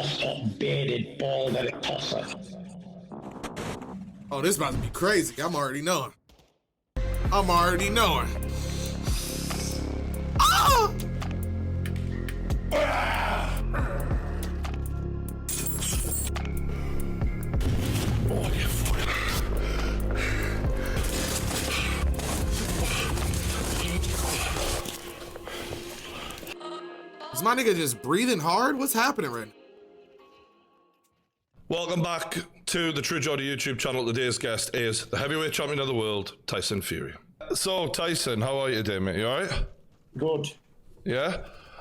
tosspot, bearded, bald-headed tosser. Oh, this about to be crazy. I'm already knowing. I'm already knowing. Ah! Is my nigga just breathing hard? What's happening right now? Welcome back to the True Geordie YouTube channel. Today's guest is the heavyweight champion of the world, Tyson Fury. So, Tyson, how are you today, mate? You alright? Good. Yeah?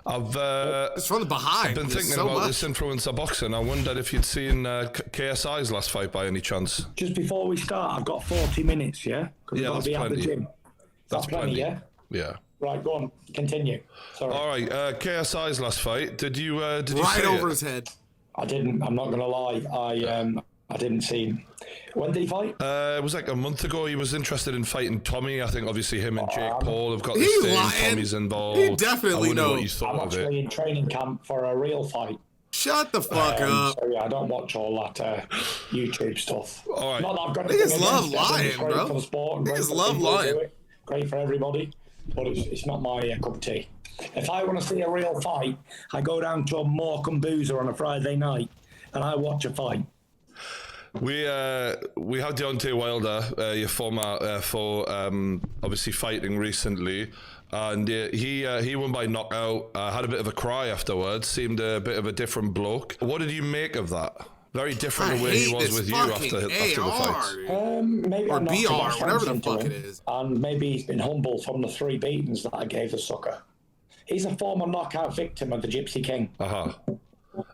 It's from the behind. I've been thinking so about much. this influencer boxing. I wondered if you'd seen KSI's last fight by any chance. Just before we start, I've got 40 minutes, yeah? Because Yeah, I've got to be at the gym. That's plenty. Yeah? Yeah. Right, go on. Continue. Sorry. All right, KSI's last fight. Did you see right over it? his head. I didn't. I'm not going to lie. I didn't see him. When did he fight? It was like a month ago. He was interested in fighting Tommy. I think obviously him and Jake Paul have got this He's thing. lying. Tommy's involved. He definitely I knows. What you I'm thought of actually it. in training camp for a real fight. Shut the fuck up. So yeah, I don't watch all that YouTube stuff. All right. Not that I've got Niggas anything love against it. I think lying, it's great bro. for the sport and great Niggas for love people who lying. do it. Great for everybody, but it's not my cup of tea. If I want to see a real fight, I go down to a MoreJoeNoJoseph on a Friday night and I watch a fight. We had Deontay Wilder, your former obviously fighting recently, and he won by knockout. Had a bit of a cry afterwards. Seemed a bit of a different bloke. What did you make of that? Very different the way he was with you after the fight. Maybe or I'm not BR, too much whatever the attention to fuck him, it is. and maybe he's been humbled from the 3 beatings that I gave the sucker. He's a former knockout victim of the Gypsy King.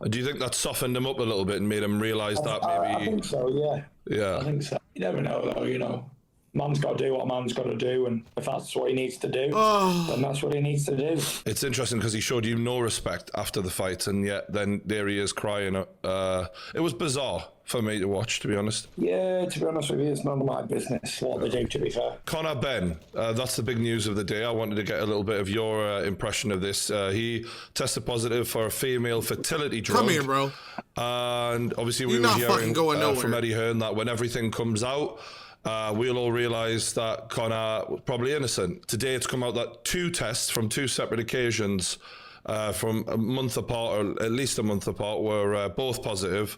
Do you think that softened him up a little bit and made him realise that maybe? I think so. Yeah. Yeah. I think so. You never know, though. You know, man's got to do what man's got to do, and if that's what he needs to do, then that's what he needs to do. It's interesting because he showed you no respect after the fight, and yet then there he is crying. It was bizarre for me to watch, to be honest. Yeah, to be honest with you, it's none of my business what they do, to be fair. Conor Benn, that's the big news of the day. I wanted to get a little bit of your impression of this. He tested positive for a female fertility drug. Come here, bro. And obviously we You're were not fucking hearing going nowhere. from Eddie Hearn that when everything comes out, we'll all realise that Conor was probably innocent. Today it's come out that 2 tests from 2 separate occasions from a month apart, or at least a month apart, were both positive.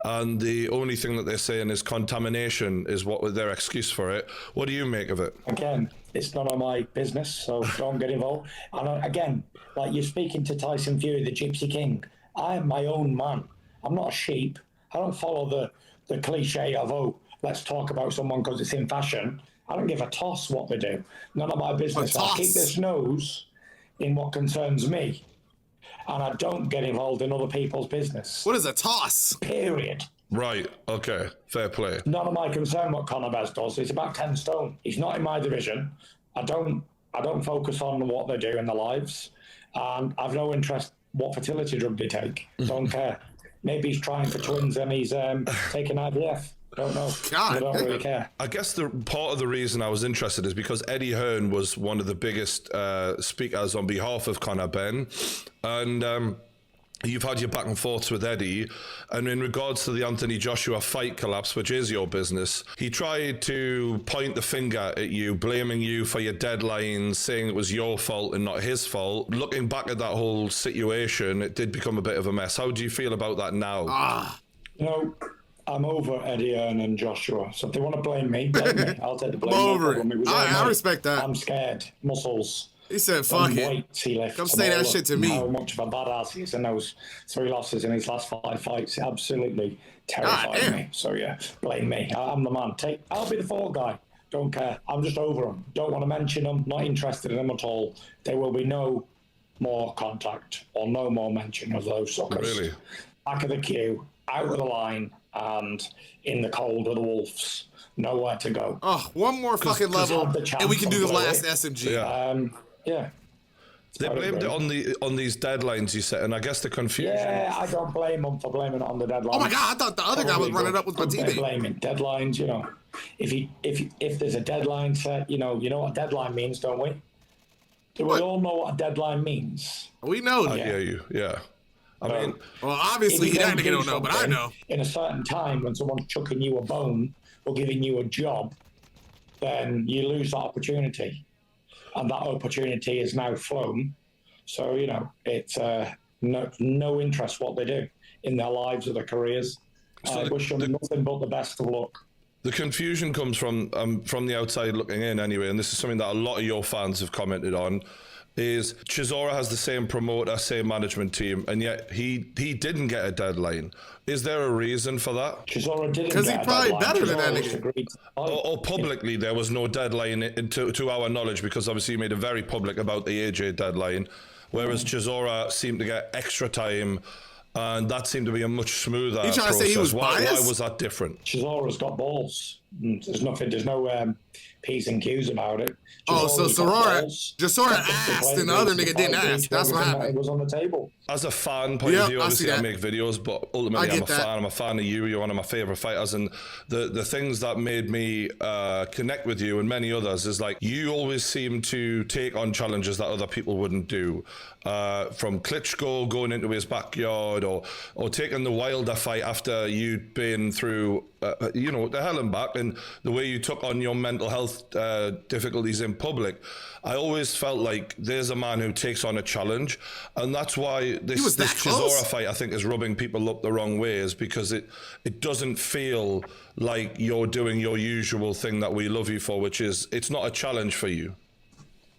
And the only thing that they're saying is contamination is what their excuse for it. What do you make of it? Again, it's none of my business, so don't get involved. And again, like you're speaking to Tyson Fury, the Gypsy King. I am my own man. I'm not a sheep. I don't follow the cliche of, oh, let's talk about someone because it's in fashion. I don't give a toss what they do. None of my business. I keep this nose in what concerns me. And I don't get involved in other people's business. What is a toss? Period. Right, okay, fair play. None of my concern what Conor Benn does. He's about 10 stone. He's not in my division. I don't focus on what they do in their lives. And I've no interest what fertility drug they take. Don't care. Maybe he's trying for twins and he's taking IVF. Don't know. God. I don't really care. I guess the part of the reason I was interested is because Eddie Hearn was one of the biggest speakers on behalf of Conor Benn, and you've had your back and forths with Eddie. And in regards to the Anthony Joshua fight collapse, which is your business, he tried to point the finger at you, blaming you for your deadlines, saying it was your fault and not his fault. Looking back at that whole situation, it did become a bit of a mess. How do you feel about that now? You know, I'm over Eddie Hearn and Joshua. So if they want to blame me, blame me. I'll take the blame. Over no it. I respect that. I'm scared. Muscles. He said, fuck it. Weights he lifts. Come say that shit to me. How much of a badass he is in those 3 losses in his last 5 fights. It absolutely terrified me. So yeah, blame me. I'm the man. I'll be the fall guy. Don't care. I'm just over them. Don't want to mention them. Not interested in them at all. There will be no more contact or no more mention of those suckers. Really? Back of the queue, out of the line, and in the cold of the wolves. Nowhere to go. Oh, one more fucking level, and we can do the last SMG. Yeah. They blamed it on these deadlines you set, and I guess the confusion. Yeah, I don't blame them for blaming it on the deadlines. Oh my god, I thought the other guy was running up with my teammate. Blaming deadlines, you know. If there's a deadline set, you know what a deadline means, don't we? Do we all know what a deadline means? We know. I hear you. Yeah. I mean, well, obviously if he you nigga don't know, but I something know. In a certain time, when someone's chucking you a bone or giving you a job, then you lose that opportunity, and that opportunity is now flown. So it's no interest what they do in their lives or their careers. So I wish them nothing but the best of luck. the confusion comes from the outside looking in anyway, and this is something that a lot of your fans have commented on, is Chisora has the same promoter, same management team, and yet he didn't get a deadline. Is there a reason for that? Chisora didn't, because he's probably better than that Chisora nigga. Or publicly, there was no deadline to our knowledge, because obviously you made it very public about the AJ deadline, whereas Chisora seemed to get extra time, and that seemed to be a much smoother You trying process. to say he was why biased? was that different? Chisora's got balls. There's no P's and Q's about it. Oh, so Chisora asked and the other nigga didn't ask. That's what happened. It was on the table. As a fan point of view, I see obviously I that. make videos, but ultimately I'm a that. fan. I'm a fan of you. You're one of my favorite fighters, and the things that made me connect with you and many others is like you always seem to take on challenges that other people wouldn't do. From Klitschko going into his backyard, or taking the Wilder fight after you'd been through the hell and back, and the way you took on your mental health difficulties in public. I always felt like there's a man who takes on a challenge, and that's why this Chisora fight I think is rubbing people up the wrong way, is because it doesn't feel like you're doing your usual thing that we love you for, which is it's not a challenge for you.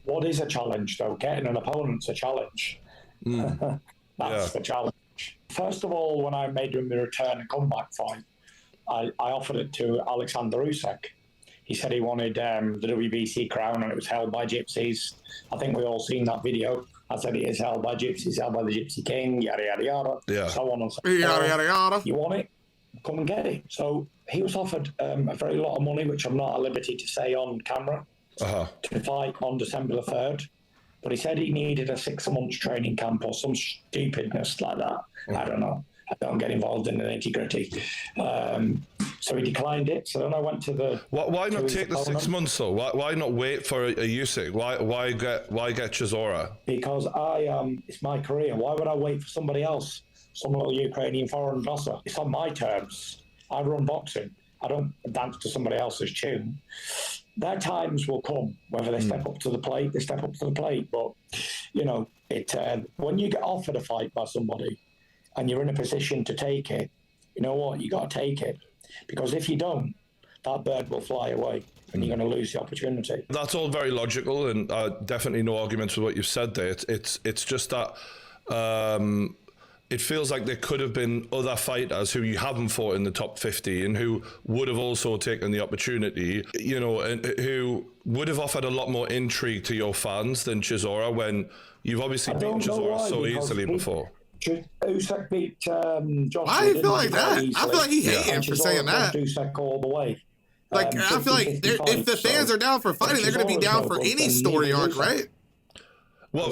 What is a challenge, though? Getting an opponent's a challenge. That's the challenge. First of all, when I made him the return and comeback fight, I offered it to Alexander Usyk. He said he wanted the WBC crown, and it was held by gypsies. I think we all seen that video. I said it is held by gypsies, held by the Gypsy King, yada, yada, yada, so on and so forth. Yada, yada, yada. You want it? Come and get it. So he was offered a very lot of money, which I'm not at liberty to say on camera, to fight on December the 3rd. But he said he needed a 6 months training camp or some stupidness like that. I don't know. I don't get involved in the nitty-gritty. So he declined it. So then I went to the... Why not take the 6 months, though? Why not wait for a Usyk? Why get Chisora? Because it's my career. Why would I wait for somebody else? Some little Ukrainian foreign bosser. It's on my terms. I run boxing. I don't dance to somebody else's tune. Their times will come. Whether they step up to the plate, they step up to the plate. But, when you get offered a fight by somebody and you're in a position to take it, you know what? You got to take it. Because if you don't, that bird will fly away and you're going to lose the opportunity. That's all very logical, and definitely no arguments with what you've said there. It's just that it feels like there could have been other fighters who you haven't fought in the top 50 and who would have also taken the opportunity, and who would have offered a lot more intrigue to your fans than Chisora, when you've obviously beaten Chisora so easily before. Usyk beat Joshua. I feel like that. I feel like he hated him for saying that. Usyk all the way. Like, I feel like if the fans are down for fighting, they're going to be down for any story arc, right? Well,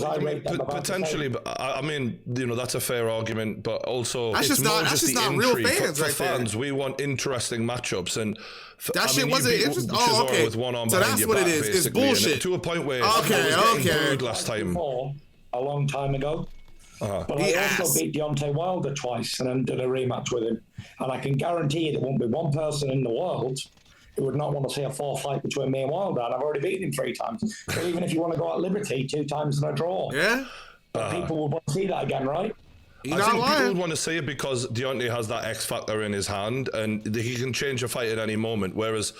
potentially, but I mean, that's a fair argument, but also that's it's more just the not intrigue. real fans, for right fans, there. we want interesting matchups, and that shit wasn't interesting. Oh, okay. With one arm so that's what back, it is. It's bullshit. To a point where okay. Last time, a long time ago. But I also beat Deontay Wilder twice and then did a rematch with him. And I can guarantee you there won't be one person in the world who would not want to see a 4 fight between me and Wilder. And I've already beaten him 3 times. So even if you want to go at liberty, 2 times in a draw. Yeah. But people would want to see that again, right? I think people would want to see it because Deontay has that X factor in his hand and he can change a fight at any moment. Whereas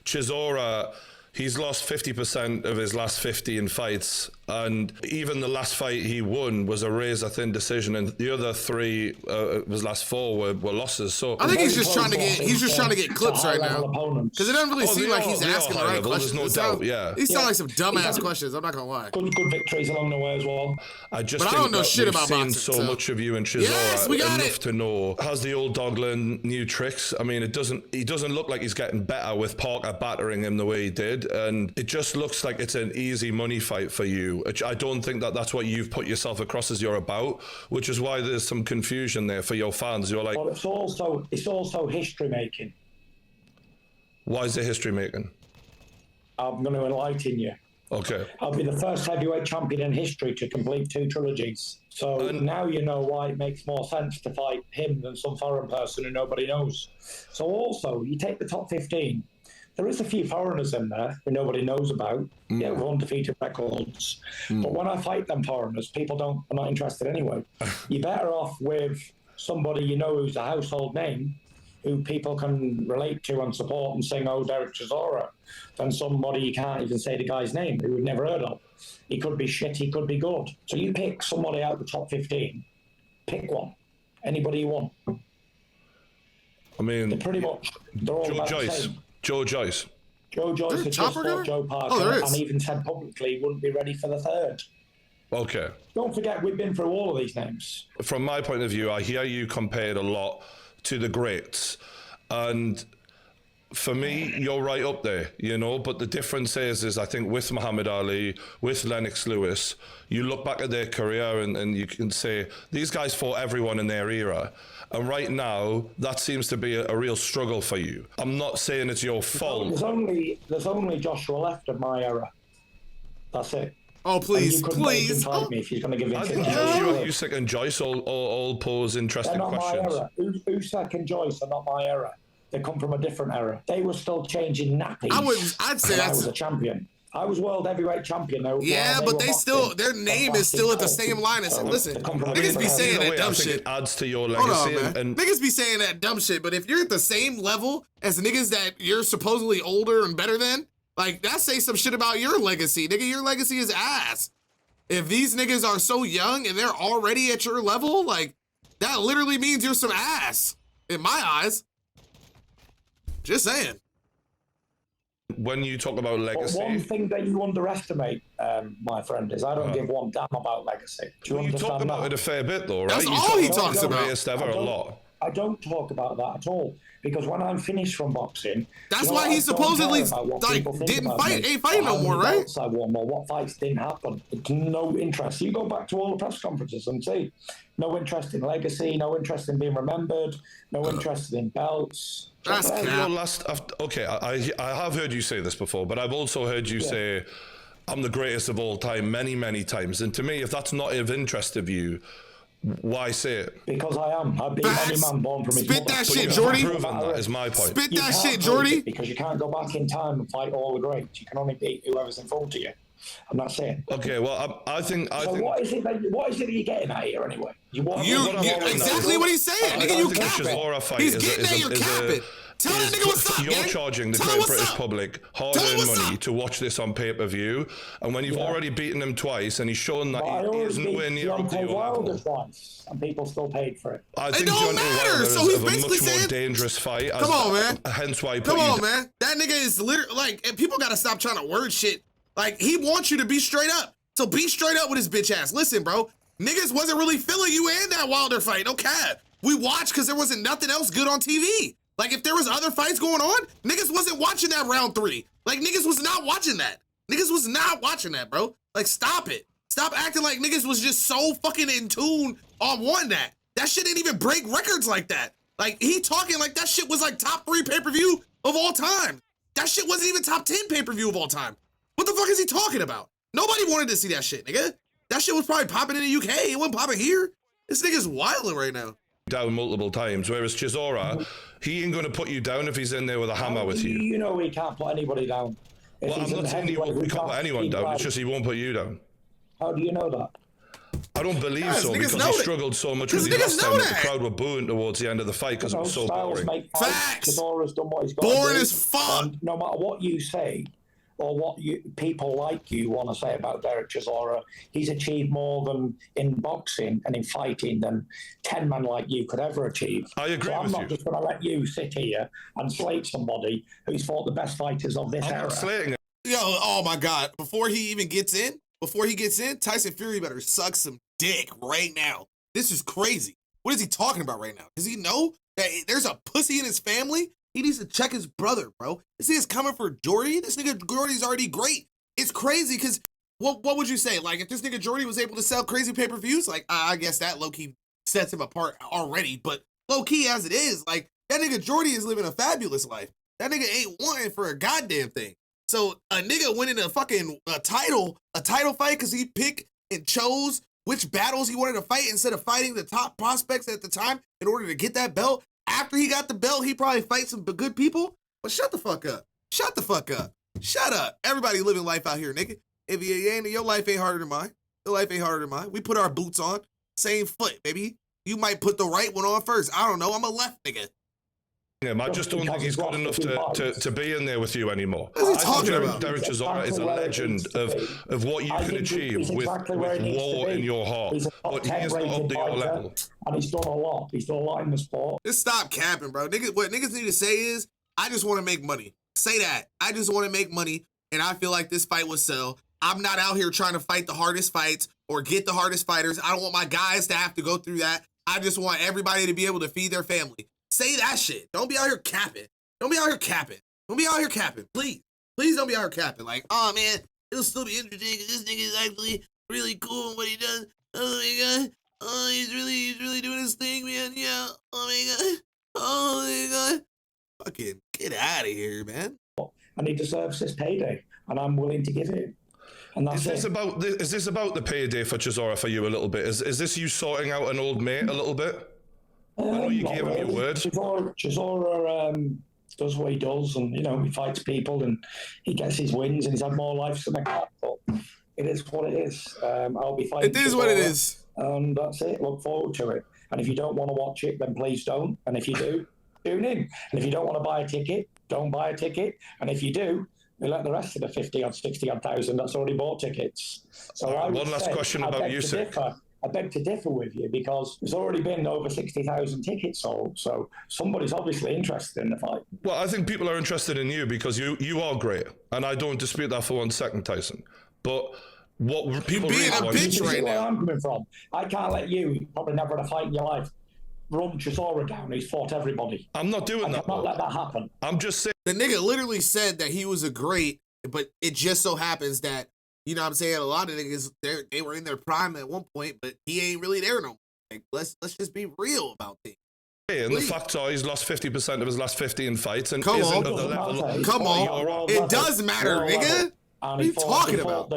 Chisora, he's lost 50% of his last 50 in fights, and even the last fight he won was a razor-thin decision, and the other 3, his last 4 were losses. So I think he's just trying to get clips right now, because it doesn't really seem like he's asking the right questions. There's no doubt. These sound like some dumbass questions. I'm not gonna lie. Good victories along the way as well. I don't know shit about boxing. So much of you and Chisora enough to know. Has the old dog learned new tricks? I mean, he doesn't look like he's getting better with Parker battering him the way he did, and it just looks like it's an easy money fight for you. I don't think that's what you've put yourself across as you're about, which is why there's some confusion there for your fans. You're like, well, it's also history making. Why is it history making? I'm going to enlighten you. Okay. I'll be the first heavyweight champion in history to complete 2 trilogies. So now you know why it makes more sense to fight him than some foreign person who nobody knows. So also, you take the top 15. There is a few foreigners in there who nobody knows about. Yeah, with undefeated records. But when I fight them foreigners, people are not interested anyway. You're better off with somebody you know who's a household name, who people can relate to and support and sing, oh, Derek Chisora, than somebody you can't even say the guy's name, who we've never heard of. He could be shit, he could be good. So you pick somebody out of the top 15, pick one. Anybody you want. I mean, they're all about the same. Joe Joyce. Joe Joyce has just fought Joe Parker and even said publicly he wouldn't be ready for the 3rd. Okay. Don't forget, we've been through all of these names. From my point of view, I hear you compared a lot to the greats. And for me, you're right up there, you know, but the difference is I think with Muhammad Ali, with Lennox Lewis, you look back at their career and you can say, these guys fought everyone in their era. And right now, that seems to be a real struggle for you. I'm not saying it's your fault. There's only Joshua left of my era. That's it. Oh, please. Me if he's going to give I think Usyk and Joyce all pose interesting questions. They're not my era. Usyk and Joyce are not my era. They come from a different era. They were still changing nappies. I'd say I was a champion. I was world heavyweight champion. Yeah, but they still, their name is still at the same line as him. Listen, niggas be saying that dumb shit. It adds to your legacy. Hold on, man. Niggas be saying that dumb shit, but if you're at the same level as niggas that you're supposedly older and better than, like, that say some shit about your legacy. Nigga, your legacy is ass. If these niggas are so young and they're already at your level, like, that literally means you're some ass. In my eyes. Just saying. When you talk about legacy... But one thing that you underestimate, my friend, is I don't give one damn about legacy. Do you understand talk about that? It a fair bit, though, right? That's all he talks about. Greatest ever a lot. I don't talk about that at all, because when I'm finished from boxing... That's why he supposedly, like, ain't fighting no more, right? I won or what fights didn't happen. It's no interest. You go back to all the press conferences and see. No interest in legacy, no interest in being remembered, no interest in belts. That's okay, I have heard you say this before, but I've also heard you say, I'm the greatest of all time many, many times. And to me, if that's not of interest of you, why say it? Because I am. I've been any man born from his mother. Spit that shit, Geordie. That is my point. Spit that shit, Geordie. Because you can't go back in time and fight all the greats. You can only beat whoever's in front of you. I'm not saying. Okay, well, I think. What is it that you're getting at here anyway? Exactly what he's saying, nigga. You capping. He's getting at your capping. Tell that nigga what's up, You're charging the great British public hard-earned money to watch this on pay-per-view, and when you've already beaten him twice, and he's shown that he isn't nowhere near up to your level. Twice, and people still paid for it. I think Deontay Wilder is a much more dangerous fight. Come on, man. Hence why. Come on, man. That nigga is literally like, and people gotta stop trying to word shit. Like, he wants you to be straight up. So be straight up with his bitch ass. Listen, bro. Niggas wasn't really feeling you in that Wilder fight. No cap. We watched because there wasn't nothing else good on TV. Like, if there was other fights going on, niggas wasn't watching that round 3. Like, niggas was not watching that. Niggas was not watching that, bro. Like, stop it. Stop acting like niggas was just so fucking in tune on wanting that. That shit didn't even break records like that. Like, he talking like that shit was like top 3 pay-per-view of all time. That shit wasn't even top 10 pay-per-view of all time. What the fuck is he talking about? Nobody wanted to see that shit, nigga. That shit was probably popping in the UK. It wasn't popping here. This nigga's wilding right now. Down multiple times, whereas Chisora, he ain't going to put you down if he's in there with a hammer with you. You know he can't put anybody down. Well, I'm not saying he can't put anyone down, it's just he won't put you down. How do you know that? I don't believe so, because he struggled so much with the last time that the crowd were booing towards the end of the fight because it was so boring. Facts! Chisora's done what he's got to do. Boring as fuck! And no matter what you say, or what people like you want to say about Derek Chisora, he's achieved more than in boxing and in fighting than 10 men like you could ever achieve. I agree with you. I'm not just going to let you sit here and slate somebody who's fought the best fighters of this era. I'm not slating it. Yo, oh my God. Before he gets in, Tyson Fury better suck some dick right now. This is crazy. What is he talking about right now? Does he know that there's a pussy in his family? He needs to check his brother, bro. This nigga's coming for Geordie. This nigga Geordie's already great. It's crazy because what would you say? Like, if this nigga Geordie was able to sell crazy pay-per-views, like, I guess that low-key sets him apart already. But low-key as it is, like, that nigga Geordie is living a fabulous life. That nigga ain't wanting for a goddamn thing. So a nigga winning a fucking title fight because he picked and chose which battles he wanted to fight instead of fighting the top prospects at the time in order to get that belt. After he got the belt, he probably fight some good people. But shut the fuck up. Shut the fuck up. Shut up. Everybody living life out here, nigga. If you ain't, your life ain't harder than mine. Your life ain't harder than mine. We put our boots on. Same foot, baby. You might put the right one on first. I don't know. I'm a left nigga. I just don't think he's good enough to be in there with you anymore. What is he talking about? Derek Chisora is a legend of what you can achieve with war in your heart. But he is not up to your level. And he's done a lot. He's done a lot in the sport. Just stop capping, bro. What niggas need to say is, I just want to make money. Say that. I just want to make money, and I feel like this fight will sell. I'm not out here trying to fight the hardest fights or get the hardest fighters. I don't want my guys to have to go through that. I just want everybody to be able to feed their family. Say that shit. Don't be out here capping. Don't be out here capping. Don't be out here capping. Please. Please don't be out here capping. Like, oh man, it'll still be interesting because this nigga is actually really cool in what he does. Oh my god. Oh, he's really doing his thing, man. Yeah. Oh my god. Oh my god. Fucking get out of here, man. And he deserves this payday, and I'm willing to give it. And that's is this about the payday for Chisora for you a little bit? Is this you sorting out an old mate a little bit? I know you gave him your word. Chisora does what he does, and he fights people, and he gets his wins, and he's had more life than that. But it is what it is. I'll be fighting. It is what it is, and that's it. Look forward to it. And if you don't want to watch it, then please don't. And if you do, tune in. And if you don't want to buy a ticket, don't buy a ticket. And if you do, we let the rest of the 50 or 60 odd thousand that's already bought tickets. So one last question about Usyk. I beg to differ with you because there's already been over 60,000 tickets sold. So somebody's obviously interested in the fight. Well, I think people are interested in you because you are great. And I don't dispute that for 1 second, Tyson. But what people being a bitch right now. Where I'm coming from. I can't let you probably never had a fight in your life run Chisora down. He's fought everybody. I'm not doing that. I cannot let that happen. I'm just saying. The nigga literally said that he was a great, but it just so happens that, you know what I'm saying, a lot of niggas, they were in their prime at one point, but he ain't really there no more. Like, let's just be real about things. Yeah, and the facts are he's lost 50% of his last 15 fights and Come isn't on. at the level. Come on. It does matter, nigga. What are you talking about?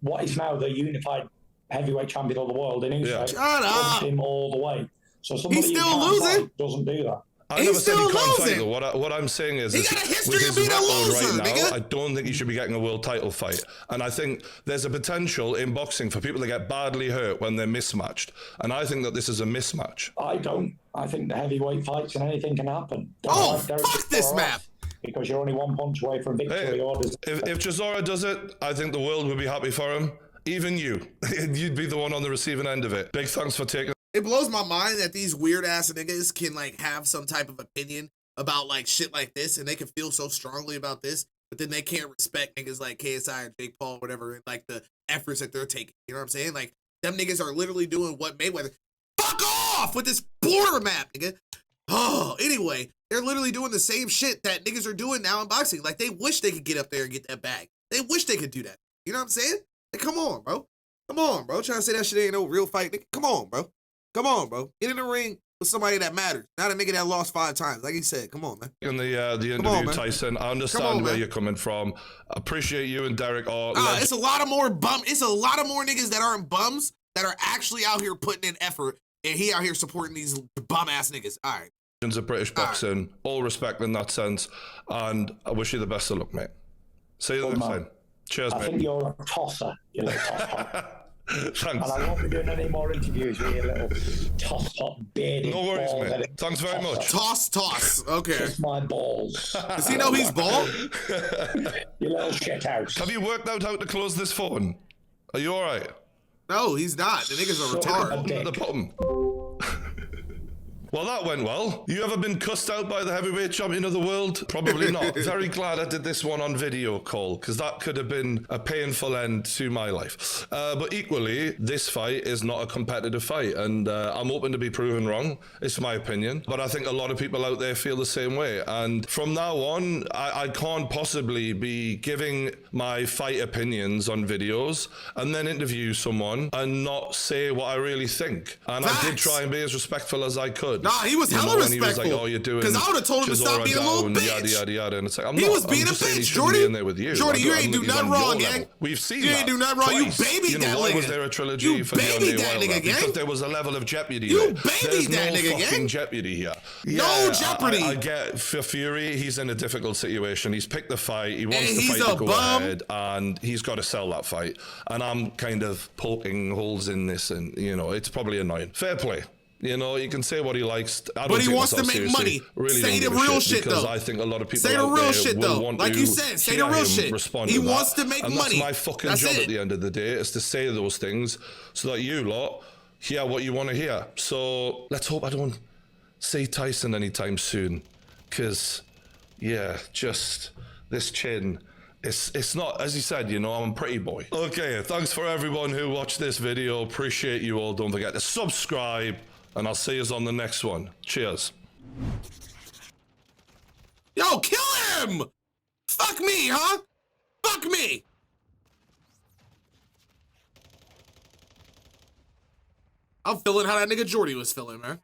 What is now the unified heavyweight champion of the world in Usyk? Shut up. Him all the way. So somebody He's still losing. Doesn't do that. I never said he can't fight though. What I'm saying is, he got a history with of his being a loser, right now, nigga. I don't think he should be getting a world title fight. And I think there's a potential in boxing for people to get badly hurt when they're mismatched. And I think that this is a mismatch. I don't. I think the heavyweight fights and anything can happen. Fuck this map. Because you're only one punch away from victory. If Chisora does it, I think the world would be happy for him. Even you. You'd be the one on the receiving end of it. Big thanks for taking. It blows my mind that these weird ass niggas can like have some type of opinion about like shit like this, and they can feel so strongly about this, but then they can't respect niggas like KSI and Jake Paul, whatever, and like the efforts that they're taking. You know what I'm saying? Like them niggas are literally doing what Mayweather. Fuck off with this border map, nigga. Oh, anyway, they're literally doing the same shit that niggas are doing now in boxing. Like they wish they could get up there and get that bag. They wish they could do that. You know what I'm saying? Like, come on, bro. Come on, bro. Trying to say that shit ain't no real fight, nigga. Come on, bro. Come on, bro. Get in the ring with somebody that matters. Not a nigga that lost 5 times. Like he said, come on, man. In the interview, Tyson, I understand where you're coming from. I appreciate you and Derek are. It's a lot of more It's a lot of more niggas that aren't bums that are actually out here putting in effort, and he out here supporting these bum ass niggas. All right. Of British boxing, all respect in that sense, and I wish you the best of luck, mate. See you next time. Cheers, mate. I think you're a tosser, you little tosser. Thanks. And I won't be doing any more interviews with you little toss-top bearded. No worries, mate. Thanks very much. Toss. Okay. Kiss my balls. Does he know he's bald? You little shit house. Have you worked out how to close this phone? Are you all right? No, he's not. The nigga's a retard. The bottom. Well, that went well. You ever been cussed out by the heavyweight champion of the world? Probably not. Very glad I did this one on video call, because that could have been a painful end to my life. But equally, this fight is not a competitive fight, and I'm open to be proven wrong. It's my opinion. But I think a lot of people out there feel the same way. And from now on, I can't possibly be giving my fight opinions on videos and then interview someone and not say what I really think. And I did try and be as respectful as I could. Nah, he was hella respectful. He was like, oh, you're doing because I would have told him to stop being a little bitch. Yada, yada, yada. And it's like, he was being a bitch, Geordie. In there with you. Geordie, you ain't do nothing wrong, gang. We've seen you ain't do nothing wrong. You babied that nigga. Why was there a trilogy for the babied that nigga, gang. Because there was a level of jeopardy. You babied that nigga, gang. There's no fucking jeopardy here. No jeopardy. I get for Fury, he's in a difficult situation. He's picked the fight. He wants the fight to go ahead, and he's got to sell that fight. And I'm kind of poking holes in this, and you know, it's probably annoying. Fair play. You know, you can say what he likes. But he wants to make money. Really say the real shit, though. I think a lot of people say the real shit, though. Like you said, say the real shit. He wants to make money. That's my fucking job at the end of the day, is to say those things so that you lot hear what you want to hear. So let's hope I don't see Tyson anytime soon. Because, yeah, just this chin. It's not, as you said, you know, I'm a pretty boy. Okay, thanks for everyone who watched this video. Appreciate you all. Don't forget to subscribe. And I'll see you on the next one. Cheers. Yo, kill him! Fuck me, huh? Fuck me! I'm feeling how that nigga Geordie was feeling, man.